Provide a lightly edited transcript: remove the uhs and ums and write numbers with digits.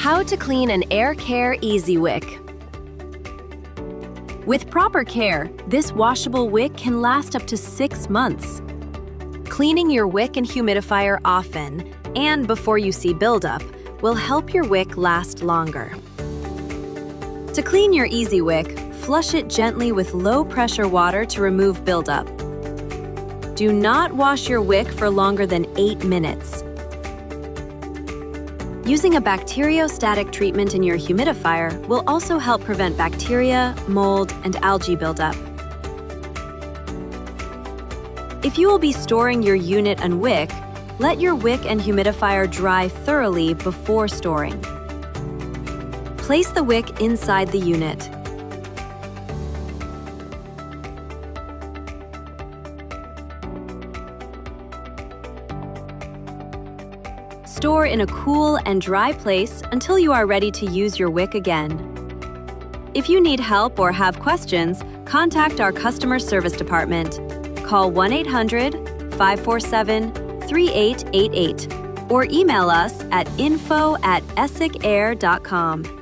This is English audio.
How to clean an AIRCARE EasyWick. With proper care, this washable wick can last up to 6 months. Cleaning your wick and humidifier often, and before you see buildup, will help your wick last longer. To clean your EasyWick, flush it gently with low-pressure water to remove buildup. Do not wash your wick for longer than 8 minutes. Using a bacteriostatic treatment in your humidifier will also help prevent bacteria, mold, and algae buildup. If you will be storing your unit and wick, let your wick and humidifier dry thoroughly before storing. Place the wick inside the unit. Store in a cool and dry place until you are ready to use your wick again. If you need help or have questions, contact our customer service department. Call 1-800-547-3888 or email us at info@EasyWick.com.